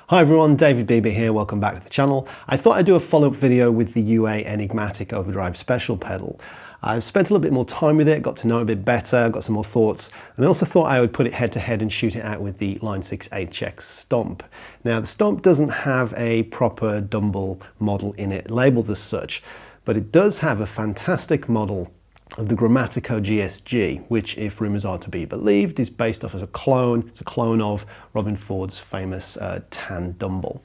Hi everyone, David Bieber here, welcome back to the channel. I thought I'd do a follow-up video with the UA Enigmatic Overdrive Special pedal. I've spent a little bit more time with it, got to know it a bit better, got some more thoughts, and I also thought I would put it head-to-head and shoot it out with the Line 6 HX Stomp. Now the Stomp doesn't have a proper Dumble model in it, labeled as such, but it does have a fantastic model of the Grammatico GSG, which, if rumours are to be believed, is based off as a clone. It's a clone of Robin Ford's famous tan Dumble.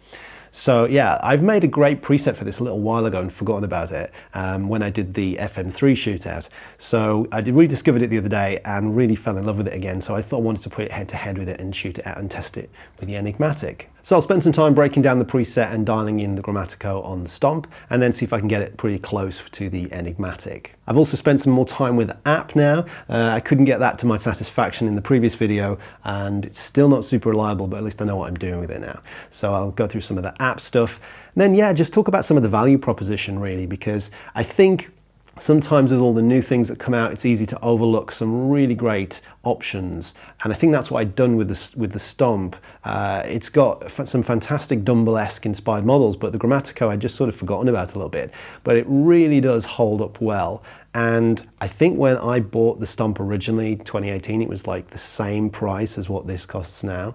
So yeah, I've made a great preset for this a little while ago and forgotten about it when I did the FM3 shootout. So I rediscovered it the other day and really fell in love with it again. So I thought I wanted to put it head to head with it and shoot it out and test it with the Enigmatic. So I'll spend some time breaking down the preset and dialing in the Grammatico on the Stomp, and then see if I can get it pretty close to the Enigmatic. I've also spent some more time with the app now. I couldn't get that to my satisfaction in the previous video, and it's still not super reliable, but at least I know what I'm doing with it now. So I'll go through some of the app stuff, and then yeah, just talk about some of the value proposition really, because I think sometimes with all the new things that come out, it's easy to overlook some really great options. And I think that's what I've done with the Stomp. It's got some fantastic Dumble-esque inspired models, but the Grammatico I'd just sort of forgotten about a little bit. But it really does hold up well. And I think when I bought the Stomp originally, 2018, it was like the same price as what this costs now.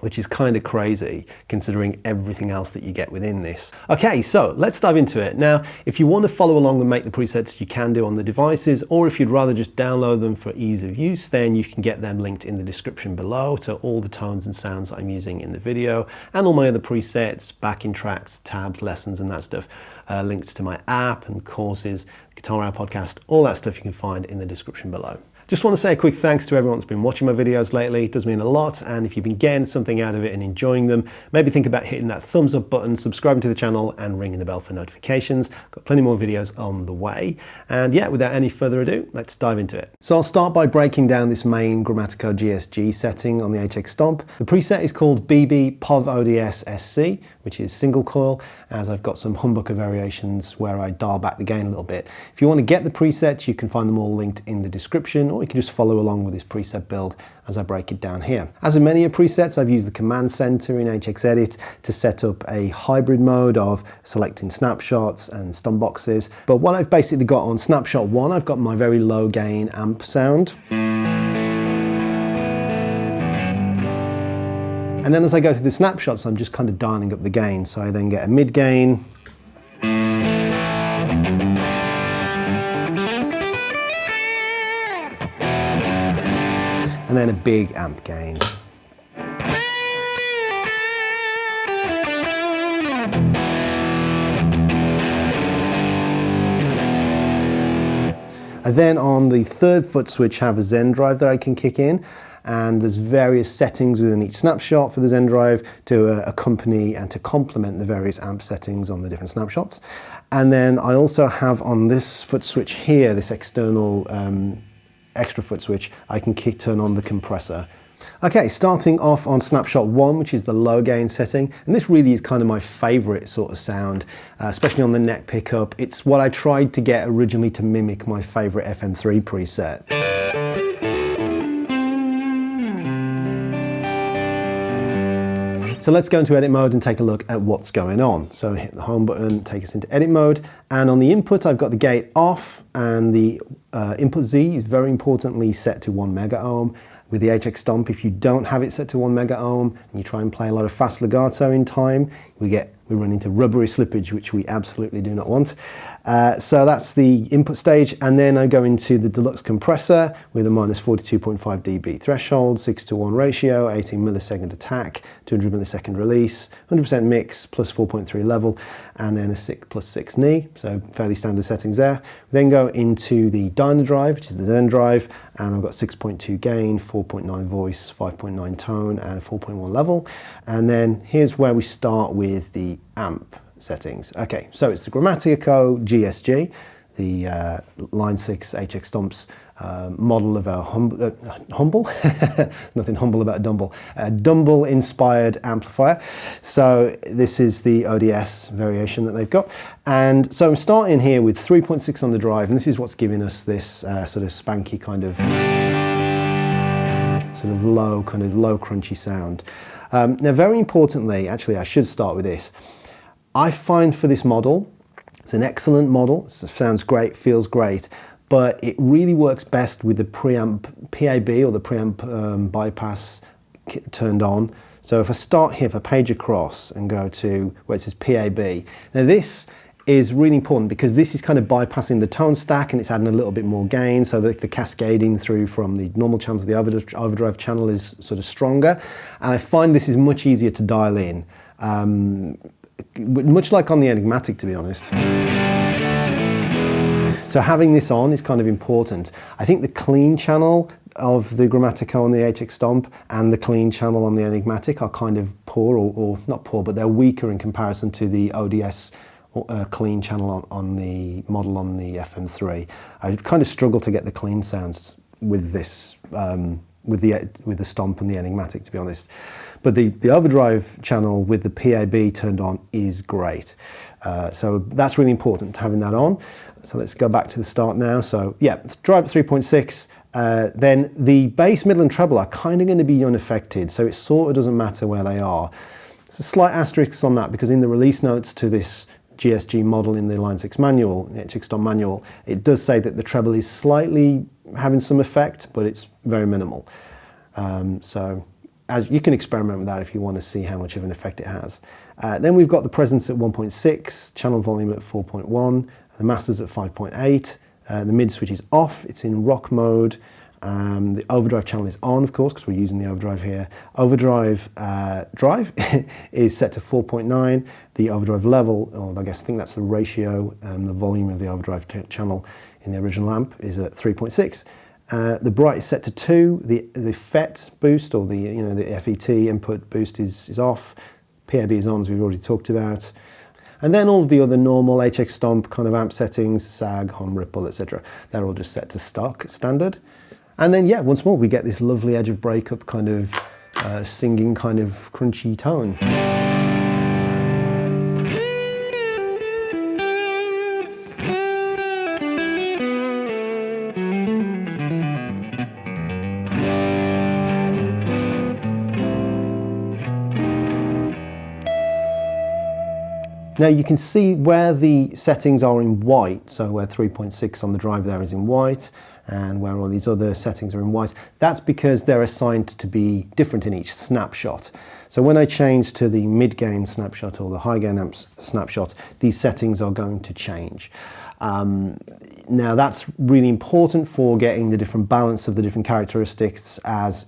Which is kind of crazy considering everything else that you get within this. Okay, so let's dive into it. Now, if you want to follow along and make the presets, you can do on the devices, or if you'd rather just download them for ease of use, then you can get them linked in the description below. So all the tones and sounds I'm using in the video, and all my other presets, backing tracks, tabs, lessons, and that stuff, links to my app and courses, Guitar Hour podcast, all that stuff you can find in the description below. Just want to say a quick thanks to everyone that's been watching my videos lately. It does mean a lot, and if you've been getting something out of it and enjoying them, maybe think about hitting that thumbs up button, subscribing to the channel, and ringing the bell for notifications. Got plenty more videos on the way. And yeah, without any further ado, let's dive into it. So I'll start by breaking down this main Grammatico GSG setting on the HX Stomp. The preset is called BB PovvODS SC, which is single coil, as I've got some humbucker variations where I dial back the gain a little bit. If you want to get the presets, you can find them all linked in the description, or you can just follow along with this preset build as I break it down here. As with many of presets, I've used the command center in HX Edit to set up a hybrid mode of selecting snapshots and stomp boxes. But what I've basically got on snapshot 1, I've got my very low gain amp sound. And then as I go through the snapshots, I'm just kind of dialing up the gain. So I then get a mid gain, and then a big amp gain. I then on the third foot switch have a Zen drive that I can kick in, and there's various settings within each snapshot for the Zen drive to accompany and to complement the various amp settings on the different snapshots. And then I also have on this foot switch here, this external extra foot switch, I can turn on the compressor. Okay, starting off on snapshot 1, which is the low gain setting, and this really is kind of my favorite sort of sound, especially on the neck pickup. It's what I tried to get originally to mimic my favorite FM3 preset. So let's go into edit mode and take a look at what's going on. So hit the home button, take us into edit mode, and on the input I've got the gate off, and the input Z is very importantly set to 1 mega ohm. With the HX Stomp, if you don't have it set to 1 mega ohm and you try and play a lot of fast legato in time, we run into rubbery slippage, which we absolutely do not want. So that's the input stage, and then I go into the deluxe compressor with a minus 42.5 dB threshold, 6:1 ratio, 18 millisecond attack, 200 millisecond release, 100% mix, plus 4.3 level, and then a 6+6 knee, so fairly standard settings there. We then go into the dyno drive, which is the Zen drive, and I've got 6.2 gain, 4.9 voice, 5.9 tone, and 4.1 level. And then here's where we start with the amp settings. Okay, so it's the Grammatico GSG, the Line 6 HX Stomp's model of a humble, nothing humble about a Dumble, Dumble inspired amplifier. So this is the ODS variation that they've got. And so I'm starting here with 3.6 on the drive, and this is what's giving us this sort of spanky kind of low crunchy sound. Now, very importantly, actually I should start with this. I find for this model, it's an excellent model, it sounds great, feels great, but it really works best with the preamp PAB or the preamp bypass turned on. So if I start here, if I page across and go to where it says PAB, now this is really important because this is kind of bypassing the tone stack and it's adding a little bit more gain so that the cascading through from the normal channel to the overdrive channel is sort of stronger. And I find this is much easier to dial in, much like on the Enigmatic, to be honest. So having this on is kind of important. I think the clean channel of the Grammatico on the HX Stomp and the clean channel on the Enigmatic are kind of poor, or not poor, but they're weaker in comparison to the ODS clean channel on the model on the FM3. I kind of struggle to get the clean sounds with this, with the Stomp and the Enigmatic, to be honest. But the overdrive channel with the PAB turned on is great. So that's really important, having that on. So let's go back to the start now. So yeah, drive at 3.6. Then the bass, middle and treble are kind of going to be unaffected, so it sort of doesn't matter where they are. There's a slight asterisk on that because in the release notes to this GSG model in the Line 6 manual, the HX Stomp manual, it does say that the treble is slightly having some effect, but it's very minimal. So as you can experiment with that if you want to see how much of an effect it has. Then we've got the presence at 1.6, channel volume at 4.1, the masters at 5.8. The mid switch is off, it's in rock mode. The overdrive channel is on, of course, because we're using the overdrive here. Overdrive drive is set to 4.9. The overdrive level, or I think that's the ratio, the volume of the overdrive channel in the original amp is at 3.6. The bright is set to 2. The FET boost, or the FET input boost is off. PAB is on, as we've already talked about. And then all of the other normal HX Stomp kind of amp settings, sag, hum, ripple, etc. They're all just set to stock, standard. And then, yeah, once more, we get this lovely edge of breakup kind of singing kind of crunchy tone. Now you can see where the settings are in white, so where 3.6 on the drive there is in white, and where all these other settings are in white. That's because they're assigned to be different in each snapshot. So when I change to the mid-gain snapshot or the high-gain amp snapshot, these settings are going to change. Now that's really important for getting the different balance of the different characteristics as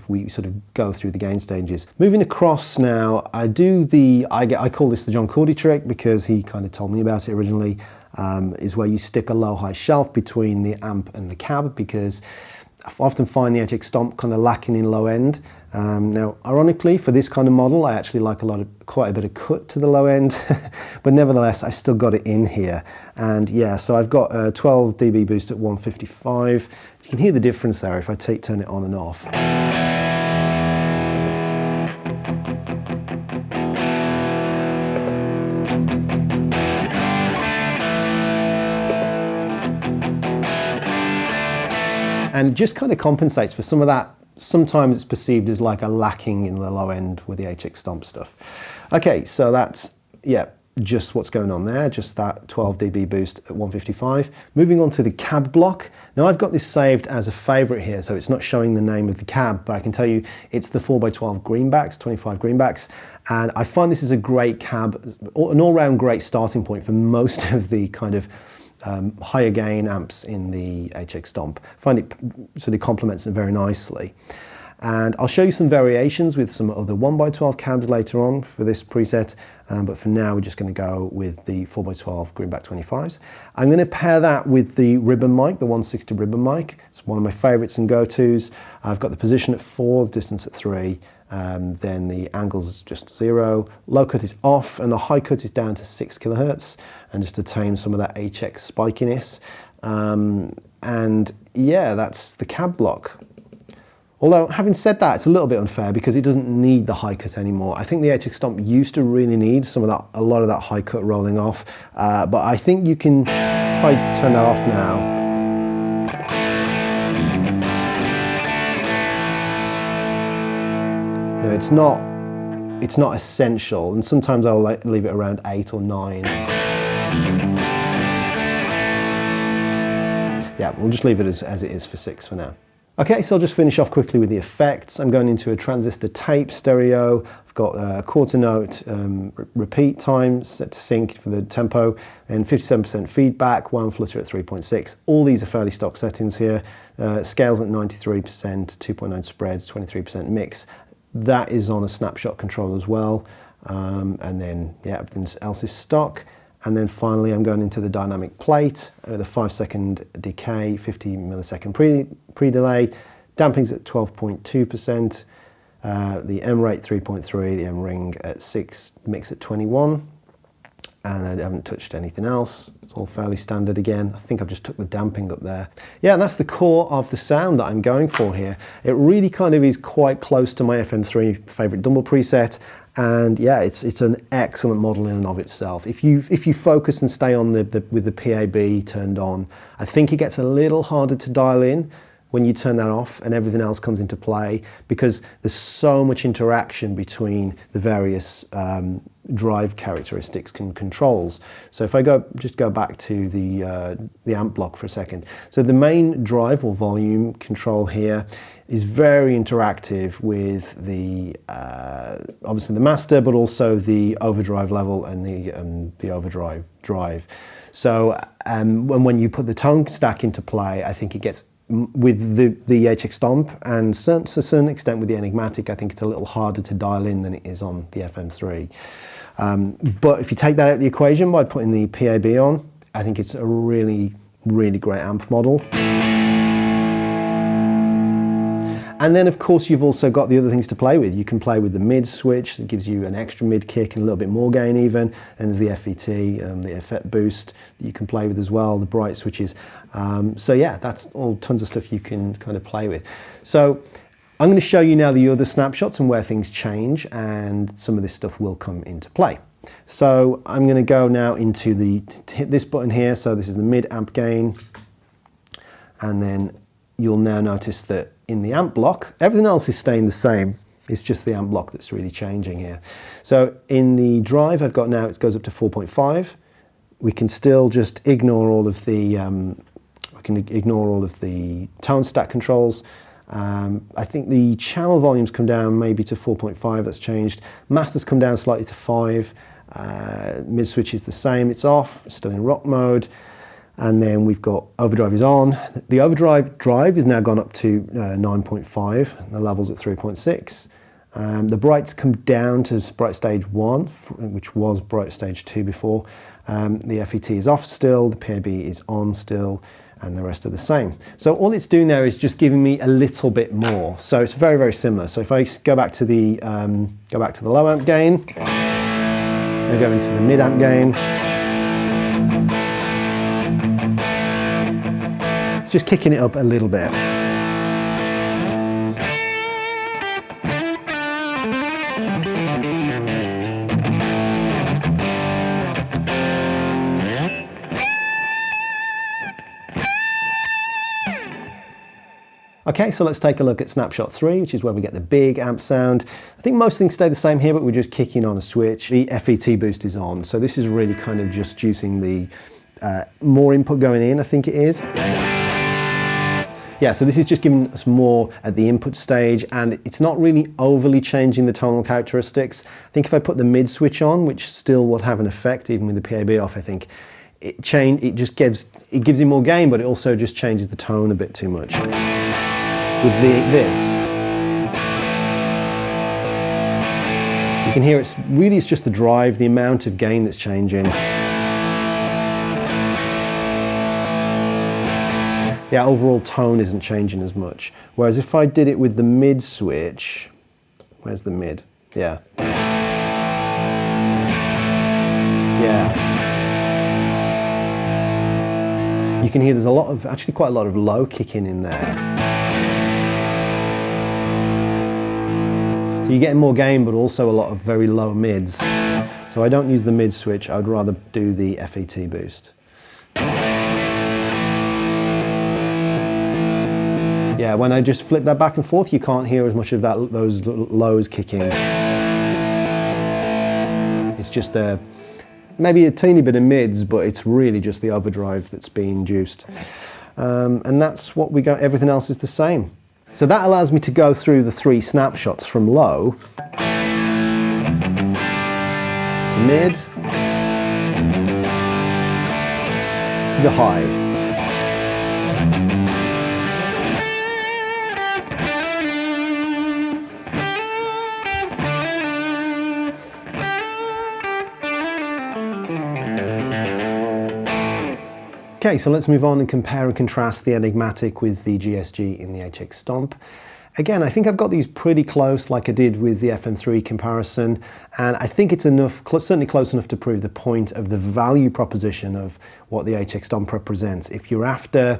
we sort of go through the gain stages. Moving across now, I call this the John Cordy trick because he kind of told me about it originally, is where you stick a low-high shelf between the amp and the cab, because I often find the HX Stomp kind of lacking in low end. Now, ironically, for this kind of model, I actually like quite a bit of cut to the low end, but nevertheless, I still got it in here. And yeah, so I've got a 12 dB boost at 155. You can hear the difference there if I turn it on and off. And it just kind of compensates for some of that. Sometimes it's perceived as like a lacking in the low end with the HX Stomp stuff. Okay, so that's, yeah, just what's going on there, just that 12 dB boost at 155. Moving on to the cab block. Now I've got this saved as a favorite here, so it's not showing the name of the cab, but I can tell you it's the 4x12 greenbacks, 25 greenbacks. And I find this is a great cab, an all-round great starting point for most of the kind of higher gain amps in the HX Stomp. I find it sort of complements it very nicely. And I'll show you some variations with some other 1x12 cabs later on for this preset, but for now we're just going to go with the 4x12 greenback 25s. I'm going to pair that with the ribbon mic, the 160 ribbon mic. It's one of my favorites and go-tos. I've got the position at 4, the distance at 3, then the angle's just 0, low cut is off, and the high cut is down to 6 kilohertz, and just to tame some of that HX spikiness. And yeah, that's the cab block. Although, having said that, it's a little bit unfair because it doesn't need the high cut anymore. I think the HX Stomp used to really need a lot of that high cut rolling off, but I think you can, if I turn that off now, it's not it's not essential, and sometimes I'll leave it around 8 or 9. Yeah, we'll just leave it as it is for 6 for now. Okay, so I'll just finish off quickly with the effects. I'm going into a transistor tape stereo. I've got a quarter note repeat time set to sync for the tempo, and 57% feedback, one flutter at 3.6. All these are fairly stock settings here. Scales at 93%, 2.9 spreads, 23% mix. That is on a Snapshot control as well. And then, yeah, everything else is stock. And then finally, I'm going into the dynamic plate with a 5-second decay, 50 millisecond pre-delay. Damping's at 12.2%. The M rate 3.3, the M ring at 6, mix at 21. And I haven't touched anything else. It's all fairly standard again. I think I've just took the damping up there. Yeah, and that's the core of the sound that I'm going for here. It really kind of is quite close to my FM3 favorite Dumble preset. And yeah, it's an excellent model in and of itself. If you focus and stay on with the PAB turned on, I think it gets a little harder to dial in when you turn that off and everything else comes into play, because there's so much interaction between the various drive characteristics and controls. So if I just go back to the amp block for a second. So the main drive or volume control here is very interactive with the obviously the master, but also the overdrive level and the overdrive drive. So when you put the tone stack into play, I think it gets, with the HX Stomp and to a certain extent with the Enigmatic, I think it's a little harder to dial in than it is on the FM3. But if you take that out of the equation by putting the PAB on, I think it's a really, really great amp model. And then of course you've also got the other things to play with. You can play with the mid switch that gives you an extra mid kick and a little bit more gain even. And there's the FET, the effect boost that you can play with as well, the bright switches. So yeah, that's all tons of stuff you can kind of play with. So I'm going to show you now the other snapshots and where things change, and some of this stuff will come into play. So I'm going to go now into hit this button here. So this is the mid amp gain. And then you'll now notice that in the amp block, everything else is staying the same. It's just the amp block that's really changing here. So in the drive I've got now, it goes up to 4.5. We can still just ignore all of the, tone stack controls. I think the channel volumes come down maybe to 4.5, that's changed. Master's come down slightly to 5. Mid switch is the same, it's off, it's still in rock mode. And then we've got overdrive is on. The overdrive drive is now gone up to 9.5, the level's at 3.6. The brights come down to bright stage 1, which was bright stage 2 before. The FET is off still, the PAB is on still, and the rest are the same. So all it's doing there is just giving me a little bit more. So it's very, very similar. So if I go back to the low amp gain, now go into the mid amp gain. It's just kicking it up a little bit. Okay, so let's take a look at Snapshot 3, which is where we get the big amp sound. I think most things stay the same here, but we're just kicking on a switch. The FET boost is on, so this is really kind of just juicing the more input going in, I think it is. Yeah, so this is just giving us more at the input stage, and it's not really overly changing the tonal characteristics. I think if I put the mid switch on, which still will have an effect even with the PAB off, I think it gives you more gain, but it also just changes the tone a bit too much. With this, you can hear it's just the drive, the amount of gain that's changing. The overall tone isn't changing as much. Whereas if I did it with the mid switch, where's the mid? Yeah. Yeah. You can hear there's actually quite a lot of low kicking in there. So you're getting more gain, but also a lot of very low mids. So I don't use the mid switch, I'd rather do the FET boost. Yeah, when I just flip that back and forth, you can't hear as much of those lows kicking. just maybe a teeny bit of mids, but it's really just the overdrive that's being induced. And that's what we got, everything else is the same. So that allows me to go through the 3 snapshots from low to mid to the high. Okay, so let's move on and compare and contrast the Enigmatic with the GSG in the HX Stomp. Again, I think I've got these pretty close like I did with the FM3 comparison, and I think it's enough, certainly close enough to prove the point of the value proposition of what the HX Stomp represents. If you're after,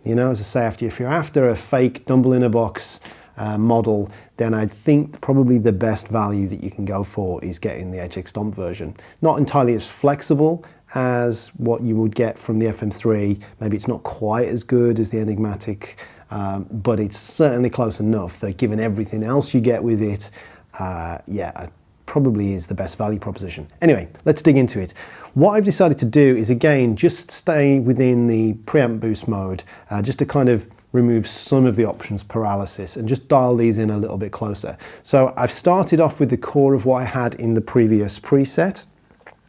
you know, as I say, if you're after a fake Dumble in a box model, then I think probably the best value that you can go for is getting the HX Stomp version. Not entirely as flexible as what you would get from the FM3. Maybe it's not quite as good as the Enigmatic, but it's certainly close enough that given everything else you get with it, yeah, probably is the best value proposition. Anyway, let's dig into it. What I've decided to do is, again, just stay within the preamp boost mode, just to kind of remove some of the options paralysis and just dial these in a little bit closer. So I've started off with the core of what I had in the previous preset,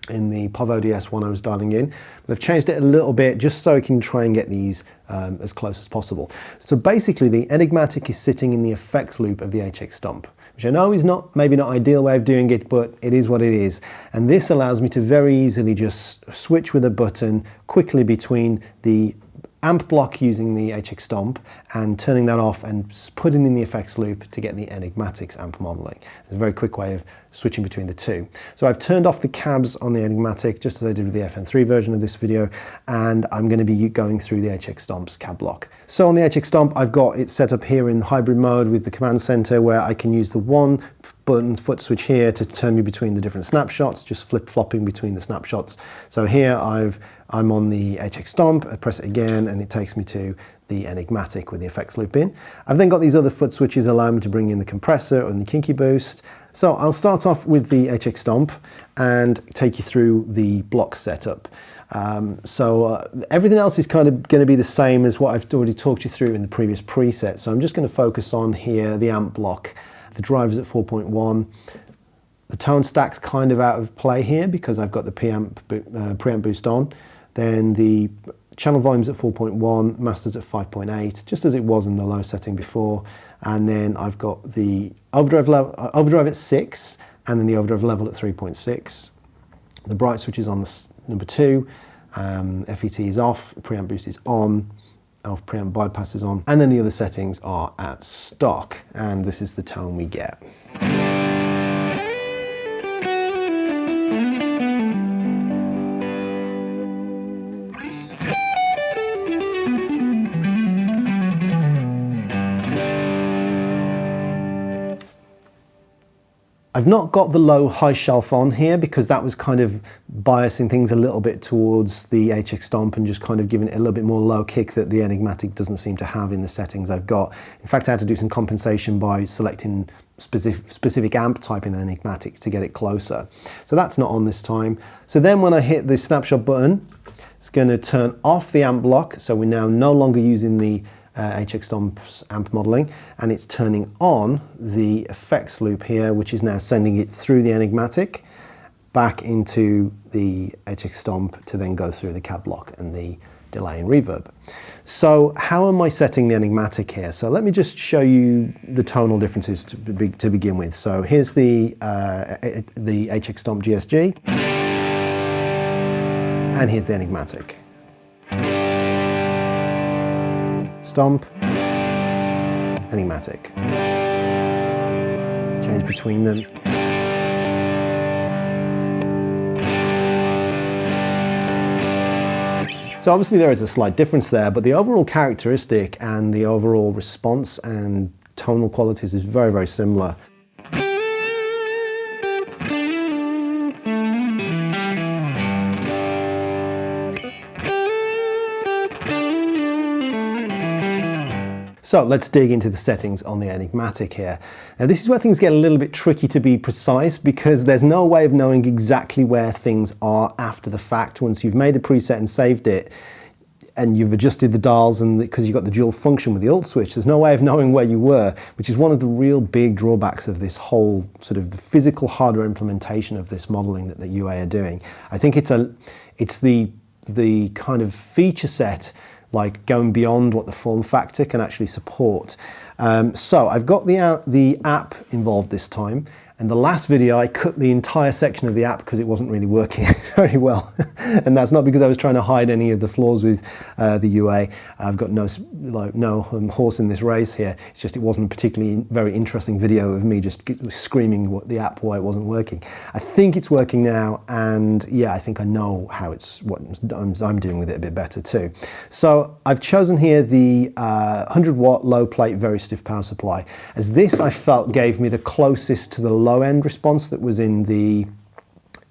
in the PovvODS one I was dialing in, but I've changed it a little bit just so I can try and get these as close as possible. So basically the Enigmatic is sitting in the effects loop of the HX Stomp, which I know is maybe not ideal way of doing it, but it is what it is. And this allows me to very easily just switch with a button quickly between the amp block using the HX Stomp and turning that off and putting in the effects loop to get the Enigmatic's amp modeling. It's a very quick way of switching between the two. So I've turned off the cabs on the Enigmatic, just as I did with the FM3 version of this video, and I'm going to be going through the HX Stomp's cab block. So on the HX Stomp, I've got it set up here in hybrid mode with the command center, where I can use the one button foot switch here to turn me between the different snapshots, just flip-flopping between the snapshots. So here I'm on the HX Stomp, I press it again and it takes me to the Enigmatic with the effects loop in. I've then got these other foot switches allowing me to bring in the compressor and the kinky boost. So I'll start off with the HX Stomp and take you through the block setup. Everything else is kind of going to be the same as what I've already talked you through in the previous preset. So I'm just going to focus on here the amp block. The driver's at 4.1. The tone stack's kind of out of play here because I've got the preamp boost on. Then the channel volume's at 4.1, master's at 5.8, just as it was in the low setting before. And then I've got the overdrive at 6, and then the overdrive level at 3.6. The bright switch is on number 2, FET is off, preamp boost is on, preamp bypass is on, and then the other settings are at stock, and this is the tone we get. I've not got the low high shelf on here because that was kind of biasing things a little bit towards the HX Stomp and just kind of giving it a little bit more low kick that the Enigmatic doesn't seem to have in the settings I've got. In fact, I had to do some compensation by selecting specific amp type in the Enigmatic to get it closer. So that's not on this time. So then when I hit the snapshot button, it's going to turn off the amp block. So we're now no longer using the HX Stomp's amp modeling, and it's turning on the effects loop here, which is now sending it through the Enigmatic back into the HX Stomp to then go through the cab block and the delay and reverb. So how am I setting the Enigmatic here? So let me just show you the tonal differences to begin with. So here's the HX Stomp GSG, and here's the Enigmatic. Stomp, Enigmatic. Change between them. So obviously there is a slight difference there, but the overall characteristic and the overall response and tonal qualities is very, very similar. So let's dig into the settings on the Enigmatic here. Now this is where things get a little bit tricky to be precise, because there's no way of knowing exactly where things are after the fact. Once you've made a preset and saved it, and you've adjusted the dials, and because you've got the dual function with the alt switch, there's no way of knowing where you were, which is one of the real big drawbacks of this whole sort of the physical hardware implementation of this modeling that the UA are doing. I think it's the kind of feature set, like going beyond what the form factor can actually support. So I've got the app involved this time. And the last video, I cut the entire section of the app because it wasn't really working very well. And that's not because I was trying to hide any of the flaws with the UA. I've got no horse in this race here. It's just it wasn't a particularly very interesting video of me just screaming what the app, why it wasn't working. I think it's working now, and yeah, I think I know how what I'm doing with it a bit better too. So I've chosen here the 100 watt low plate very stiff power supply, as this I felt gave me the closest to the low end response that was in the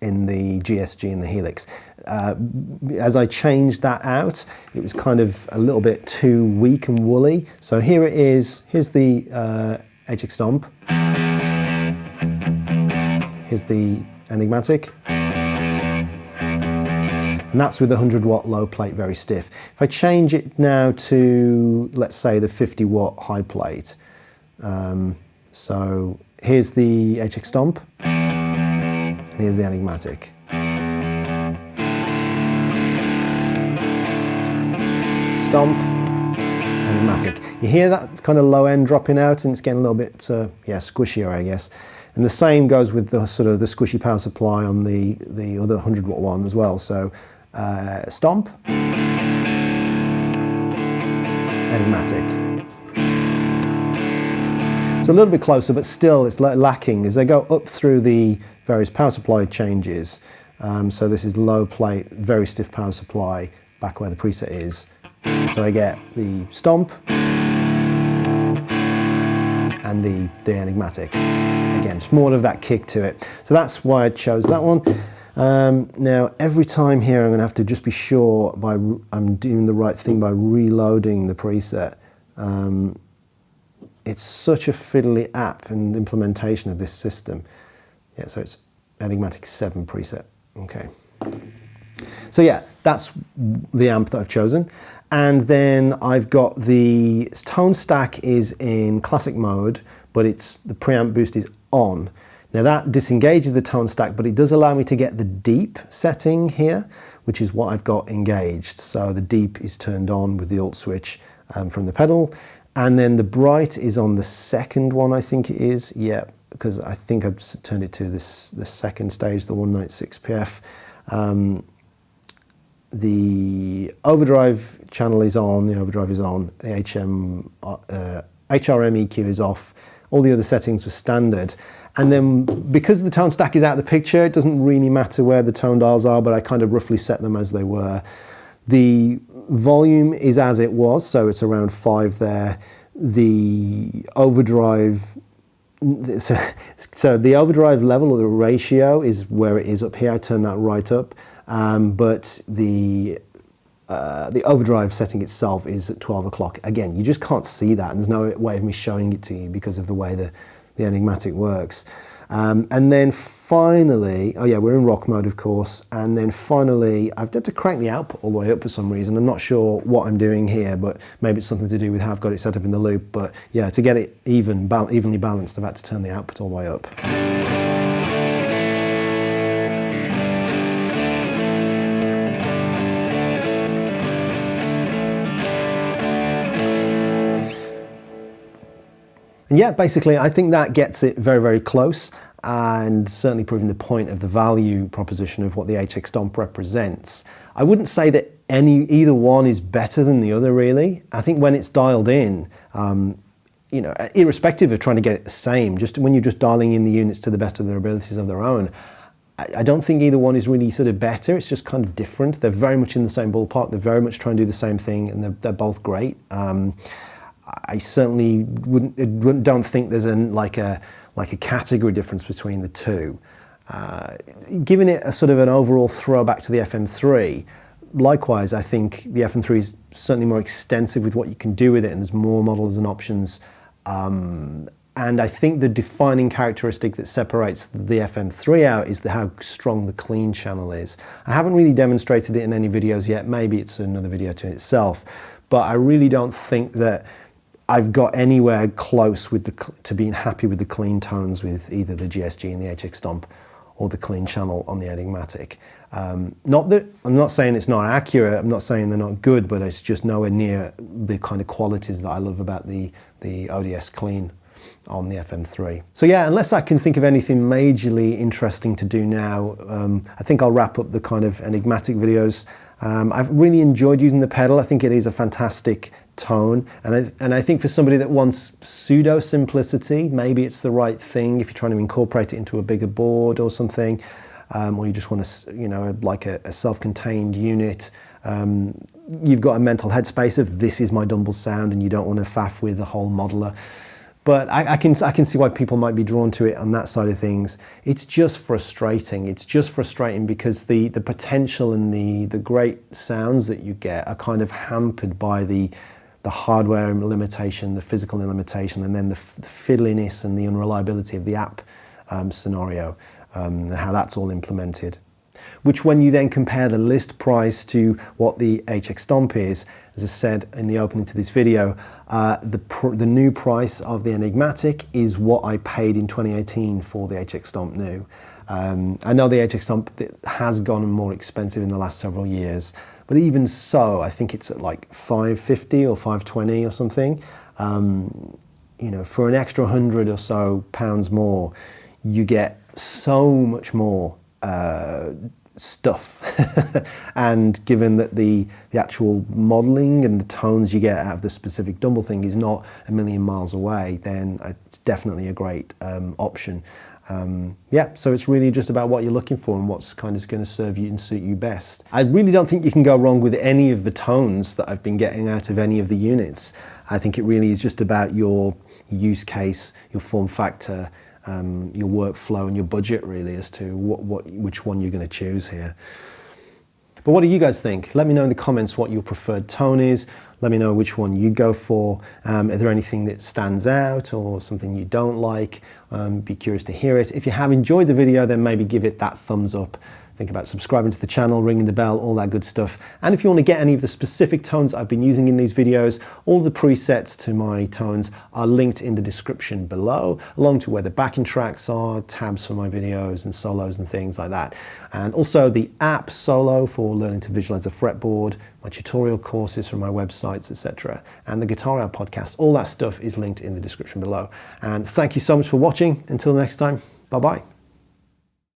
GSG and the Helix. As I changed that out, it was kind of a little bit too weak and woolly. So here it is. Here's the HX Stomp. Here's the Enigmatic. And that's with the 100 watt low plate very stiff. If I change it now to, let's say, the 50 watt high plate, so here's the HX Stomp, and here's the Enigmatic. Stomp, Enigmatic. You hear that kind of low end dropping out, and it's getting a little bit, squishier, I guess. And the same goes with the sort of the squishy power supply on the other 100 watt one as well. So Stomp, Enigmatic. So a little bit closer, but still it's lacking as I go up through the various power supply changes. So this is low plate, very stiff power supply, back where the preset is. So I get the Stomp and the Enigmatic. Again, just more of that kick to it. So that's why I chose that one. Now every time here I'm going to have to just be sure I'm doing the right thing by reloading the preset. It's such a fiddly app and implementation of this system. Yeah, so it's Enigmatic 7 preset. Okay. So yeah, that's the amp that I've chosen. And then I've got the tone stack is in classic mode, but the preamp boost is on. Now that disengages the tone stack, but it does allow me to get the deep setting here, which is what I've got engaged. So the deep is turned on with the alt switch from the pedal. And then the bright is on the second one, I think it is. Yeah, because I think I've turned it to the second stage, the 196 PF. The overdrive channel is on, the overdrive is on, the HRM EQ is off, all the other settings were standard. And then because the tone stack is out of the picture, it doesn't really matter where the tone dials are, but I kind of roughly set them as they were. The volume is as it was, so it's around 5 there. The overdrive, so the overdrive level or the ratio is where it is up here. I turn that right up, but the overdrive setting itself is at 12 o'clock. Again, you just can't see that, and there's no way of me showing it to you because of the way the Enigmatic works. And then finally, oh yeah, we're in rock mode, of course. And then finally, I've had to crank the output all the way up for some reason. I'm not sure what I'm doing here, but maybe it's something to do with how I've got it set up in the loop. But yeah, to get it evenly balanced, I've had to turn the output all the way up. And yeah, basically, I think that gets it very, very close, and certainly proving the point of the value proposition of what the HX Stomp represents. I wouldn't say that either one is better than the other, really. I think when it's dialed in, irrespective of trying to get it the same, just when you're just dialing in the units to the best of their abilities of their own, I don't think either one is really sort of better. It's just kind of different. They're very much in the same ballpark. They're very much trying to do the same thing, and they're both great. I certainly don't think there's like a category difference between the two. Giving it a sort of an overall throwback to the FM3, likewise, I think the FM3 is certainly more extensive with what you can do with it, and there's more models and options. And I think the defining characteristic that separates the FM3 out is how strong the clean channel is. I haven't really demonstrated it in any videos yet. Maybe it's another video to itself, but I really don't think that I've got anywhere close with to being happy with the clean tones with either the GSG and the HX Stomp or the clean channel on the Enigmatic. Not that I'm not saying it's not accurate, I'm not saying they're not good, but it's just nowhere near the kind of qualities that I love about the ODS clean on the FM3. So yeah, unless I can think of anything majorly interesting to do now, I think I'll wrap up the kind of Enigmatic videos. I've really enjoyed using the pedal. I think it is a fantastic tone, and I think for somebody that wants pseudo simplicity, maybe it's the right thing if you're trying to incorporate it into a bigger board or something, or you just want to, you know, like a self-contained unit. You've got a mental headspace of this is my Dumble sound, and you don't want to faff with a whole modeler. But I can see why people might be drawn to it on that side of things. It's just frustrating. It's just frustrating because the potential and the great sounds that you get are kind of hampered by the hardware limitation, the physical limitation, and then the fiddliness and the unreliability of the app scenario, how that's all implemented. Which when you then compare the list price to what the HX Stomp is, as I said in the opening to this video, the new price of the Enigmatic is what I paid in 2018 for the HX Stomp new. I know the HX Stomp has gone more expensive in the last several years, but even so, I think it's at like $550 or $520 or something. You know, for an extra £100 or so more, you get so much more stuff. And given that the actual modeling and the tones you get out of the specific Dumble thing is not a million miles away, then it's definitely a great option. Yeah, so it's really just about what you're looking for and what's kind of going to serve you and suit you best. I really don't think you can go wrong with any of the tones that I've been getting out of any of the units. I think it really is just about your use case, your form factor, your workflow and your budget really as to which one you're going to choose here. But what do you guys think? Let me know in the comments what your preferred tone is. Let me know which one you go for. Is there anything that stands out or something you don't like? Be curious to hear it. If you have enjoyed the video, then maybe give it that thumbs up. Think about subscribing to the channel, ringing the bell, all that good stuff. And if you want to get any of the specific tones I've been using in these videos, all the presets to my tones are linked in the description below, along to where the backing tracks are, tabs for my videos and solos and things like that. And also the app Solo for learning to visualize the fretboard, my tutorial courses from my websites, etc. And the Guitar Hour podcast, all that stuff is linked in the description below. And thank you so much for watching. Until next time, bye-bye.